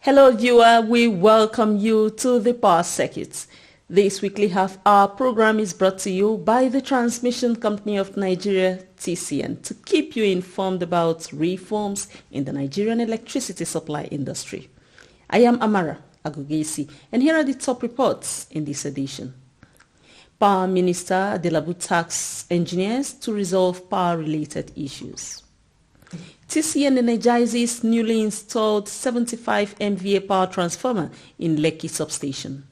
Hello viewer, we welcome you to the Power Circuit. This weekly half-hour program is brought to you by the Transmission Company of Nigeria, TCN, to keep you informed about reforms in the Nigerian electricity supply industry. I am Amara Agugesi, and here are the top reports in this edition. Power Minister Adelabu tasked engineers to resolve power-related issues. TCN energizes newly installed 75 MVA power transformer in Lekki substation.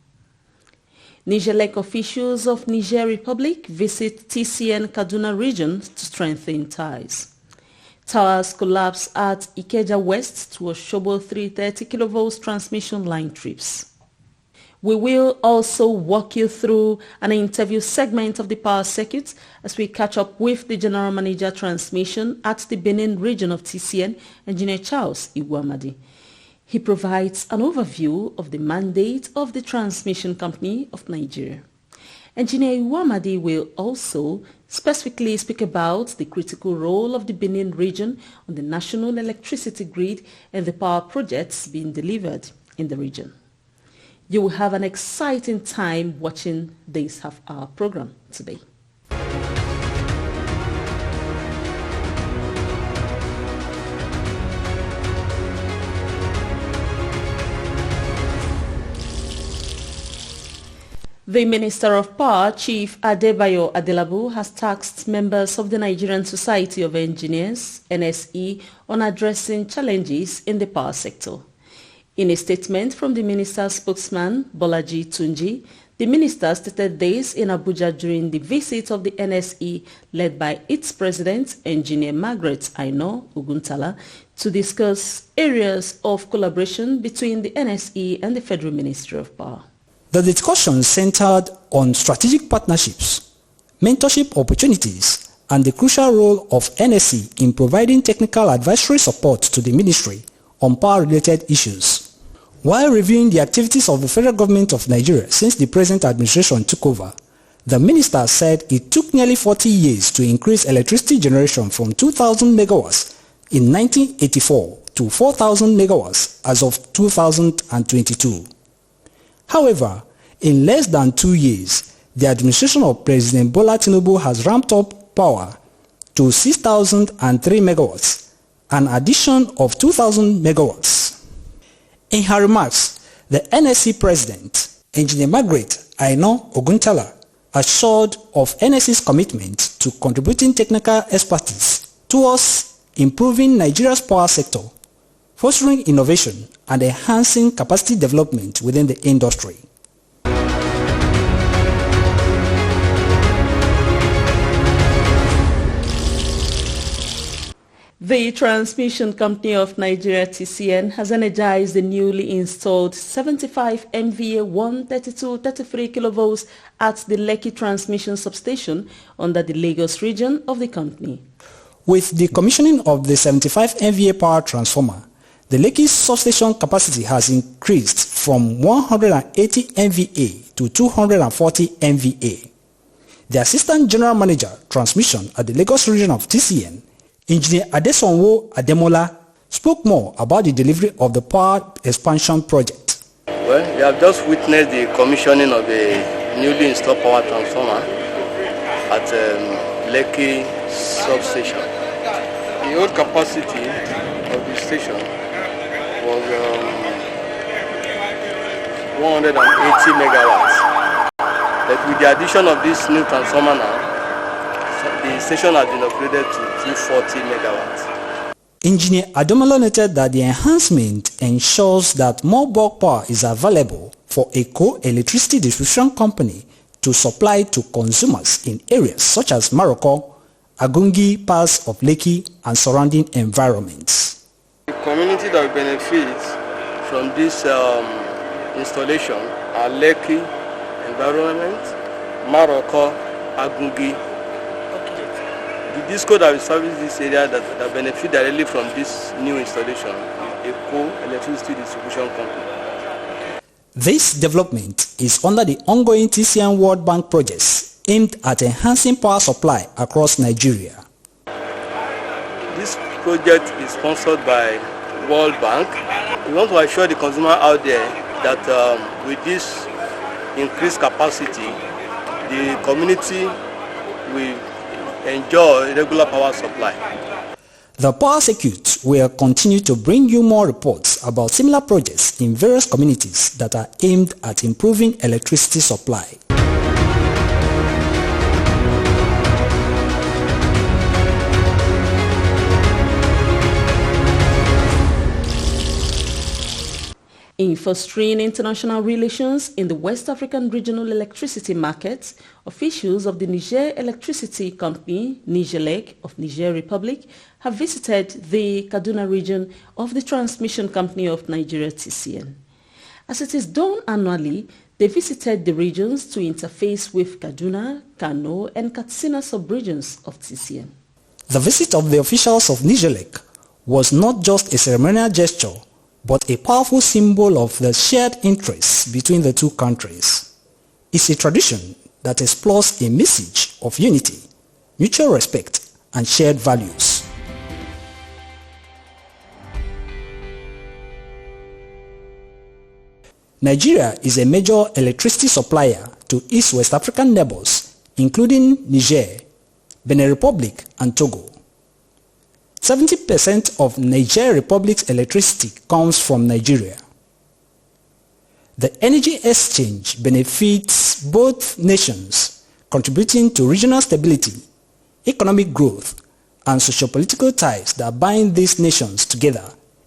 Niger-Lek officials of Niger Republic visit TCN Kaduna region to strengthen ties. Towers collapse at Ikeja West to Oshobo 330 kV transmission line trips. We will also walk you through an interview segment of the Power Circuit as we catch up with the General Manager Transmission at the Benin region of TCN, Engineer Charles Igwamadi. He provides an overview of the mandate of the Transmission Company of Nigeria. Engineer Igwamadi will also specifically speak about the critical role of the Benin region on the national electricity grid and the power projects being delivered in the region. You will have an exciting time watching this half-hour program today. The Minister of Power, Chief Adebayo Adelabu, has tasked members of the Nigerian Society of Engineers, NSE, on addressing challenges in the power sector. In a statement from the minister's spokesman, Bolaji Tunji, the minister stated this in Abuja during the visit of the NSE led by its president, Engineer Margaret Aino Oguntala, to discuss areas of collaboration between the NSE and the Federal Ministry of Power. The discussion centered on strategic partnerships, mentorship opportunities, and the crucial role of NSE in providing technical advisory support to the ministry on power-related issues. While reviewing the activities of the federal government of Nigeria since the present administration took over, the minister said it took nearly 40 years to increase electricity generation from 2,000 megawatts in 1984 to 4,000 megawatts as of 2022. However, in less than 2 years, the administration of President Bola Tinubu has ramped up power to 6,003 megawatts, an addition of 2,000 megawatts. In her remarks, the NSE president, Engineer Margaret Aino Oguntala, assured of NSE's commitment to contributing technical expertise towards improving Nigeria's power sector, fostering innovation and enhancing capacity development within the industry. The Transmission Company of Nigeria, TCN, has energized the newly installed 75 MVA 132-33 kV at the Lekki Transmission Substation under the Lagos region of the company. With the commissioning of the 75 MVA power transformer, the Lekki substation capacity has increased from 180 MVA to 240 MVA. The Assistant General Manager, Transmission at the Lagos region of TCN, Engineer Adesonwo Ademola, spoke more about the delivery of the power expansion project. Well, we have just witnessed the commissioning of a newly installed power transformer at Lekki substation. The old capacity of the station was 180 megawatts. But with the addition of this new transformer now, the station has been upgraded to 240 megawatts. Engineer Ademola noted that the enhancement ensures that more bulk power is available for a co-electricity distribution company to supply to consumers in areas such as Maroko, Agungi, parts of Lekki, and surrounding environments. The community that benefits from this installation are Lekki environment, Maroko, Agungi. The disco that will service this area that benefit directly from this new installation is a co-electricity distribution company. This development is under the ongoing TCN World Bank projects aimed at enhancing power supply across Nigeria. This project is sponsored by World Bank. We want to assure the consumer out there that with this increased capacity, the community will enjoy regular power supply. The Power Circuit will continue to bring you more reports about similar projects in various communities that are aimed at improving electricity supply. In fostering international relations in the West African regional electricity markets, officials of the Niger Electricity Company, Nigelec of Niger Republic, have visited the Kaduna region of the Transmission Company of Nigeria TCN. As it is done annually, they visited the regions to interface with Kaduna, Kano and Katsina sub-regions of TCN. The visit of the officials of Nigelec was not just a ceremonial gesture, but a powerful symbol of the shared interests between the two countries. It's a tradition that explores a message of unity, mutual respect, and shared values. Nigeria is a major electricity supplier to its West African neighbors, including Niger, Benin Republic, and Togo. 70% of Niger Republic's electricity comes from Nigeria. The energy exchange benefits both nations, contributing to regional stability, economic growth, and socio-political ties that bind these nations together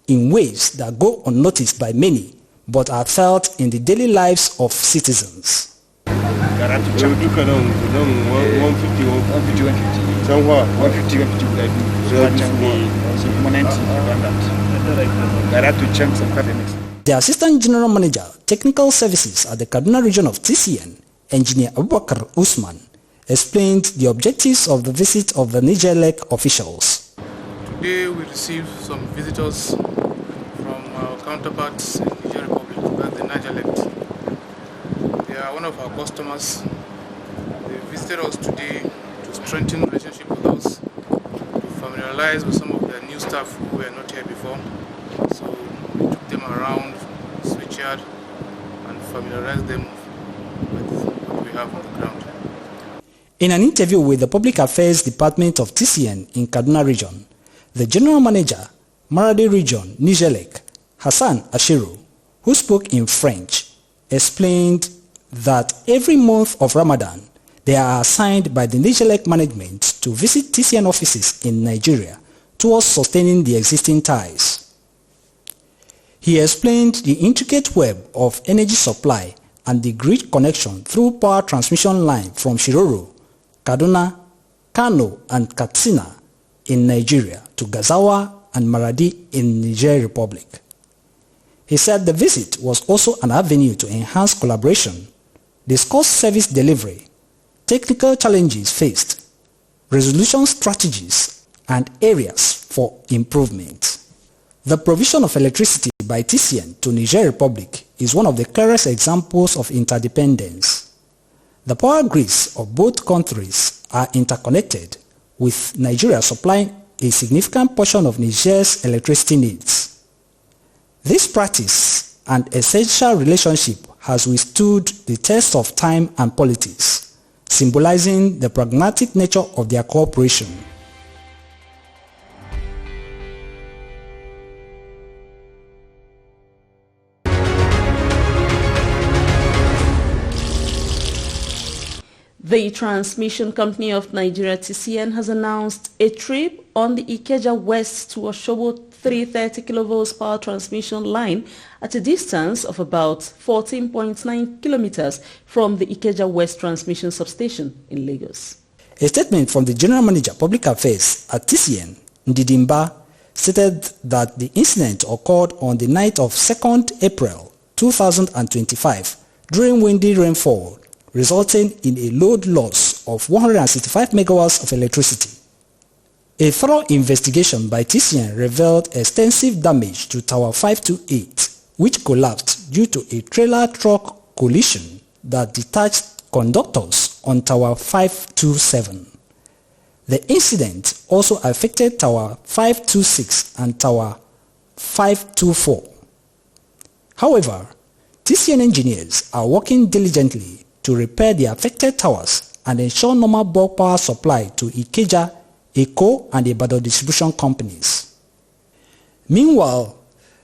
in ways that go unnoticed by many but are felt in the daily lives of citizens. The Assistant General Manager, Technical Services at the Kaduna region of TCN, Engineer Abubakar Usman, explained the objectives of the visit of the Nigelec officials. Today we received some visitors from our counterparts in Niger Republic, that's the Nigelec. They are one of our customers. They visited us today to strengthen relationship with us, to familiarize with some of the new staff who were not here before. So we took them around Switchyard and familiarized them with what we have on the ground. In an interview with the Public Affairs Department of TCN in Kaduna region, the General Manager, Maradi region, Nigelec, Hassan Ashiru, who spoke in French, explained that every month of Ramadan, they are assigned by the Nigelec management to visit TCN offices in Nigeria towards sustaining the existing ties. He explained the intricate web of energy supply and the grid connection through power transmission line from Shiroro, Kaduna, Kano and Katsina in Nigeria to Gazawa and Maradi in Niger Republic. He said the visit was also an avenue to enhance collaboration, discuss service delivery, technical challenges faced, resolution strategies, and areas for improvement. The provision of electricity by TCN to Niger Republic is one of the clearest examples of interdependence. The power grids of both countries are interconnected, with Nigeria supplying a significant portion of Niger's electricity needs. This practice and essential relationship has withstood the test of time and politics, symbolizing the pragmatic nature of their cooperation. The Transmission Company of Nigeria TCN has announced a trip on the Ikeja West to Oshobo 330 kV power transmission line at a distance of about 14.9 kilometers from the Ikeja West transmission substation in Lagos. A statement from the General Manager Public Affairs at TCN, Ndidimba, stated that the incident occurred on the night of 2nd April 2025 during windy rainfall, resulting in a load loss of 165 megawatts of electricity. A thorough investigation by TCN revealed extensive damage to Tower 528, which collapsed due to a trailer-truck collision that detached conductors on Tower 527. The incident also affected Tower 526 and Tower 524. However, TCN engineers are working diligently to repair the affected towers and ensure normal bulk power supply to Ikeja, Eko and Ibadan distribution companies. Meanwhile,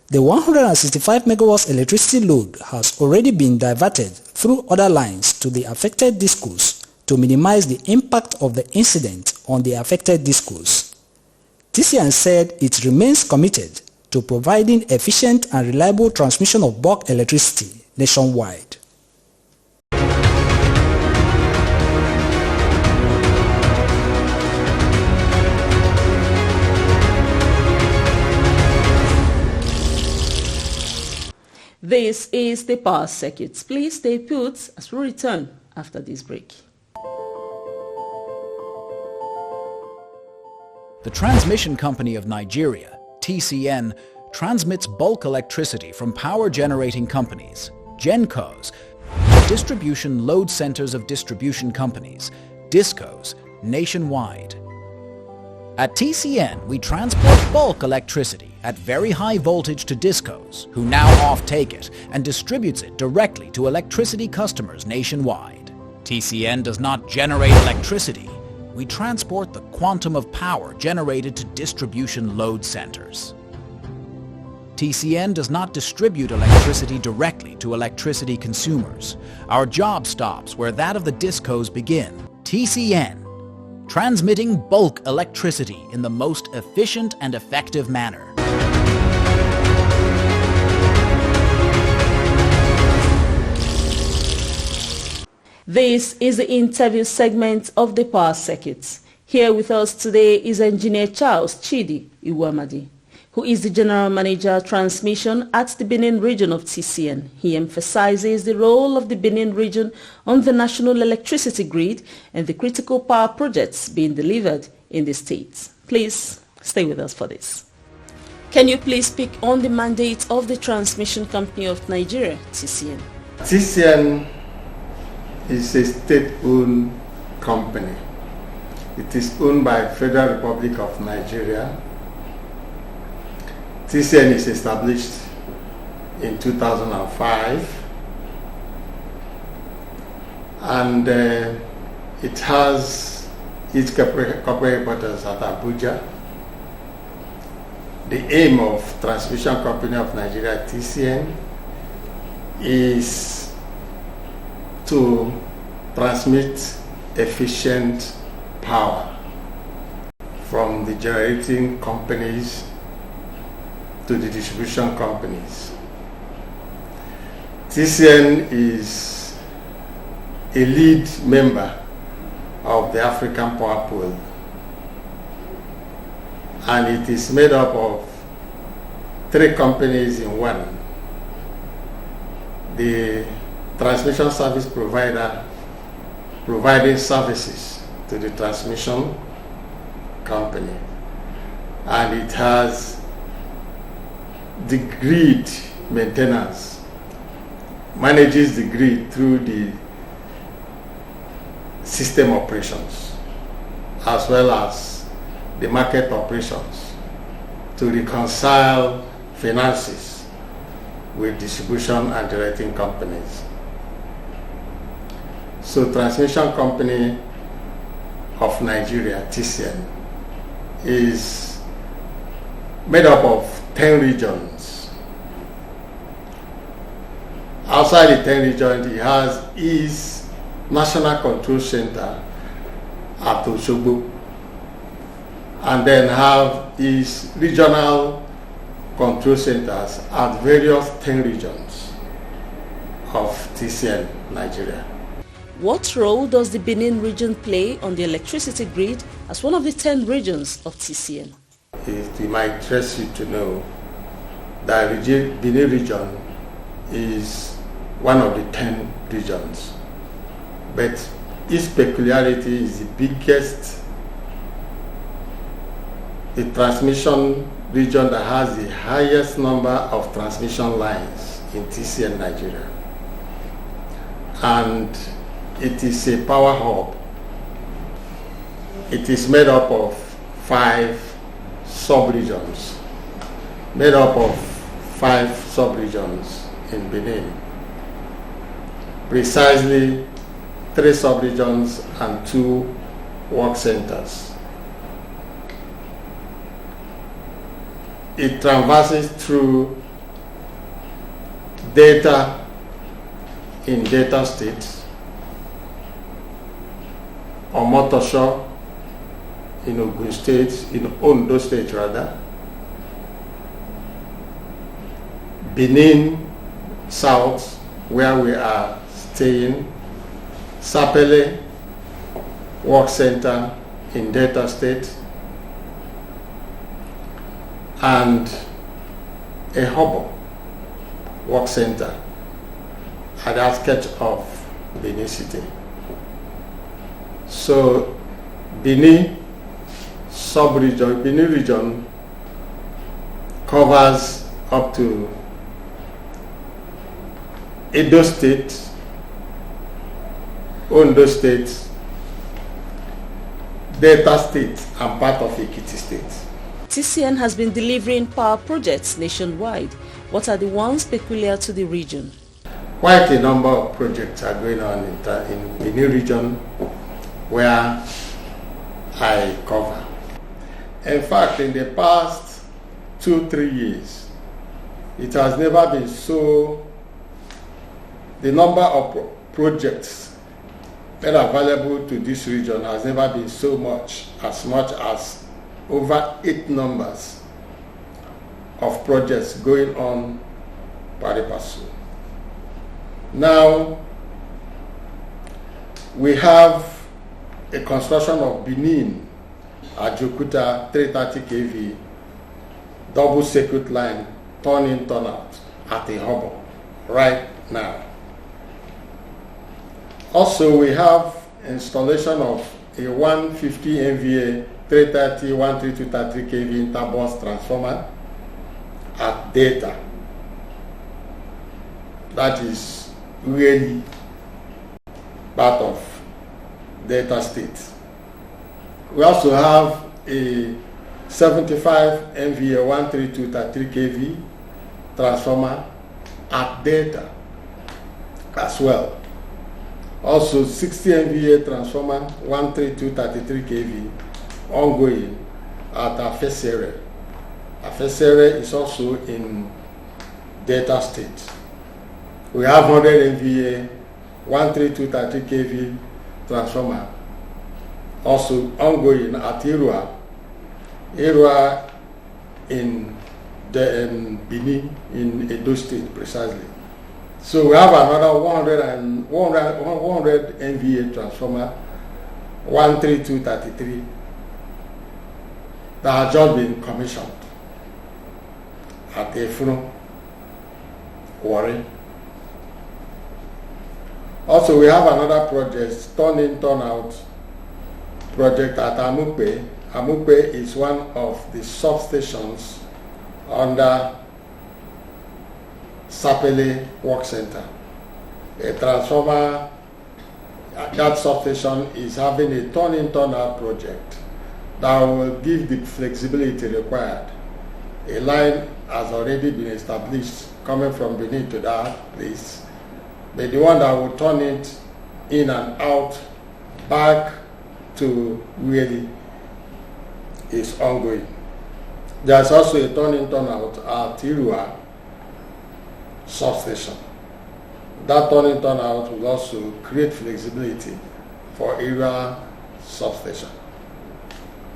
the 165 megawatts electricity load has already been diverted through other lines to the affected discos to minimize the impact of the incident on the affected discos. TCN said it remains committed to providing efficient and reliable transmission of bulk electricity nationwide. This is the Power Circuits. Please stay put as we return after this break. The Transmission Company of Nigeria, TCN, transmits bulk electricity from power generating companies, GenCos, distribution load centers of distribution companies, DISCOs, nationwide. At TCN, we transport bulk electricity at very high voltage to DISCOs, who now off-take it and distributes it directly to electricity customers nationwide. TCN does not generate electricity. We transport the quantum of power generated to distribution load centers. TCN does not distribute electricity directly to electricity consumers. Our job stops where that of the DISCOs begin. TCN, transmitting bulk electricity in the most efficient and effective manner. This is the interview segment of the Power Circuits. Here with us today is Engineer Charles Chidi Iwamadi, who is the General Manager Transmission at the Benin region of TCN. He emphasizes the role of the Benin region on the national electricity grid and the critical power projects being delivered in the state. Please stay with us for this. Can you please speak on the mandate of the Transmission Company of Nigeria, TCN? TCN is a state-owned company. It is owned by Federal Republic of Nigeria. TCN is established in 2005 and it has its corporate headquarters at Abuja. The aim of Transmission Company of Nigeria, TCN, is to transmit efficient power from the generating companies to the distribution companies. TCN is a lead member of the African Power Pool, and it is made up of 3 companies in one. The transmission service provider providing services to the transmission company, and it has the grid maintenance, manages the grid through the system operations as well as the market operations to reconcile finances with distribution and generating companies. So Transmission Company of Nigeria, TCN, is made up of 10 regions. Outside the 10 regions, it has its National Control Center at Osogbo, and then have its regional control centers at various 10 regions of TCN, Nigeria. What role does the Benin region play on the electricity grid as one of the 10 regions of TCN? It might interest you to know that Benin region is one of the 10 regions, but its peculiarity is the biggest, the transmission region that has the highest number of transmission lines in TCN, Nigeria. And it is a power hub. It is made up of 5 sub-regions. made up of 5 sub-regions in Benin. Precisely 3 sub-regions and 2 work centers. It traverses through data in Delta State, Omotosho in Ogun State, in Ondo State rather, Benin South, where we are staying, Sapele Work Center in Delta State, and Ehobo Work Center at the outskirts of Benin City. So Benin sub-region, Benin region covers up to Edo State, Ondo State, Delta State, and part of Ekiti State. TCN has been delivering power projects nationwide. What are the ones peculiar to the region? Quite a number of projects are going on in Benin region where I cover. In fact, in the past 2-3 years, it has never been so, the number of projects that are available to this region has never been so much as over 8 numbers of projects going on pari passu. Now, we have a construction of Benin Ajokuta 330 kV double circuit line turn-in turn-out at Ehobo right now. Also, we have installation of a 150 MVA 330 13233 kV interbus transformer at Data. That is really part of Delta State. We also have a 75 MVA 13233 kV transformer at Delta as well. Also 60 MVA transformer 13233 kV ongoing at Afesere. Afesere is also in Delta State. We have 100 MVA 13233 kV transformer also ongoing at Irua in Benin, in Edo State precisely. So we have another 100 MVA transformer 13233 that has just been commissioned at Efro, Warri. Also, we have another project, turn-in, turn-out project at Amupe. Amupe is one of the substations under Sapele Work Center. A transformer at that substation is having a turn-in, turn-out project that will give the flexibility required. A line has already been established coming from Benin to that place, but the one that will turn it in and out back to Ueli is ongoing. There's also a turn-in, turn-out at Irua substation. That turn-in, turn-out will also create flexibility for Irua substation.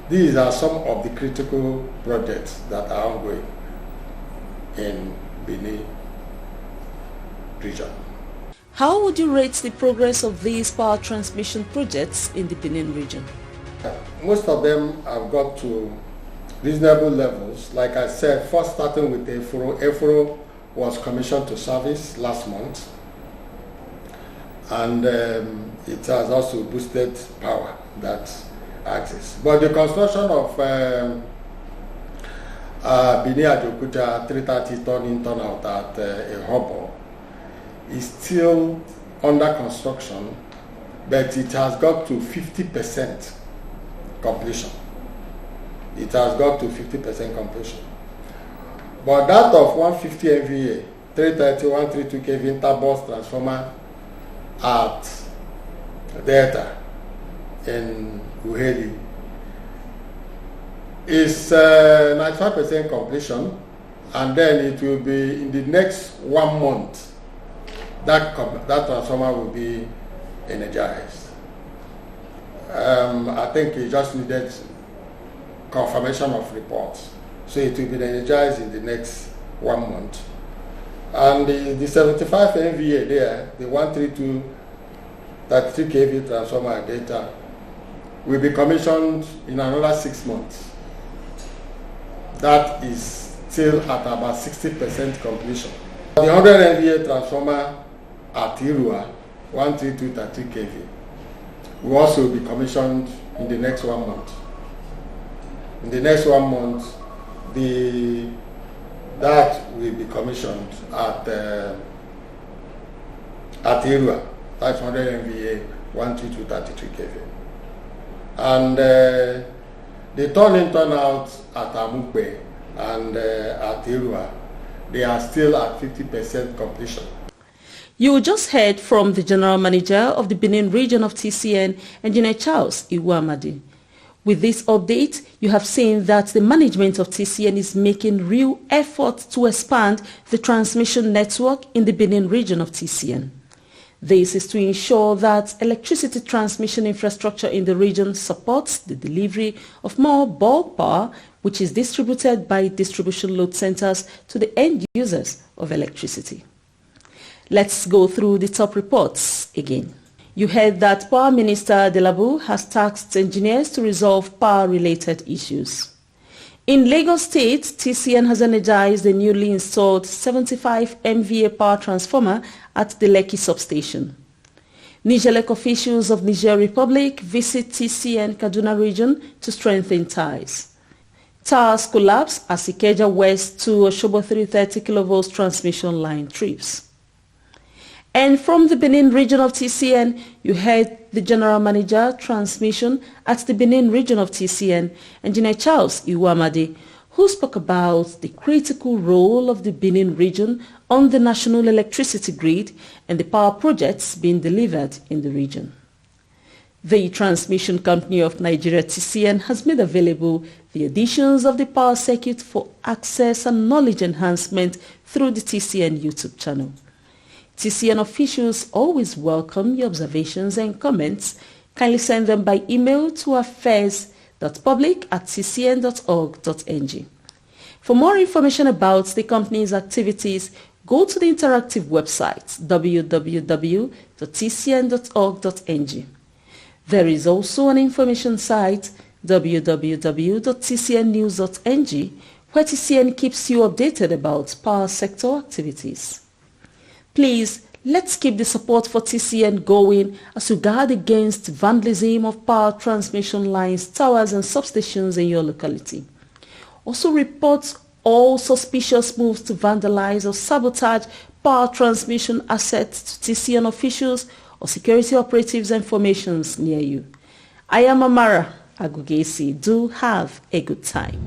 These are some of the critical projects that are ongoing in Benin region. How would you rate the progress of these power transmission projects in the Benin region? Most of them have got to reasonable levels. Like I said, first starting with Efro. Efro was commissioned to service last month, and it has also boosted power that access. But the construction of Benin Ajokuta 330 turn-in, turn-out at Ehobo is still under construction, but it has got to 50% completion. It has got to 50% completion. But that of 150 MVA, 330, 132 kV interbus transformer at Delta in Uheli is 95% completion, and then it will be in the next 1 month that transformer will be energized. I think it just needed confirmation of reports, so it will be energized in the next 1 month. And the 75 MVA there, the 132 33 kV transformer at Delta, will be commissioned in another 6 months. That is still at about 60% completion. The 100 MVA transformer at Irua, 132 33 kV, will also be commissioned in the next 1 month. In the next 1 month, that will be commissioned at Irua, that's 100 MVA, 132 33 kV. And the turn-in, turn-out at Amukbe and at Irua, they are still at 50% completion. You just heard from the General Manager of the Benin region of TCN, Engineer Charles Iwamadi. With this update, you have seen that the management of TCN is making real efforts to expand the transmission network in the Benin region of TCN. This is to ensure that electricity transmission infrastructure in the region supports the delivery of more bulk power, which is distributed by distribution load centers to the end users of electricity. Let's go through the top reports again. You heard that Power Minister Delabu has tasked engineers to resolve power-related issues. In Lagos State, TCN has energized a newly installed 75 MVA power transformer at the Lekki substation. Niger-Lake officials of Niger Republic visit TCN Kaduna region to strengthen ties. Towers collapse as Ikeja West to Oshobo 330 kV transmission line trips. And from the Benin region of TCN, you heard the General Manager Transmission at the Benin region of TCN, Engineer Charles Iwamadi, who spoke about the critical role of the Benin region on the national electricity grid and the power projects being delivered in the region. The Transmission Company of Nigeria TCN has made available the editions of the power circuit for access and knowledge enhancement through the TCN YouTube channel. TCN officials always welcome your observations and comments. Kindly send them by email to affairs.public@tcn.org.ng. For more information about the company's activities, go to the interactive website www.tcn.org.ng. There is also an information site www.tcnnews.ng where TCN keeps you updated about power sector activities. Please, let's keep the support for TCN going as we guard against vandalism of power transmission lines, towers and substations in your locality. Also report all suspicious moves to vandalize or sabotage power transmission assets to TCN officials or security operatives and formations near you. I am Amara Agugesi. Do have a good time.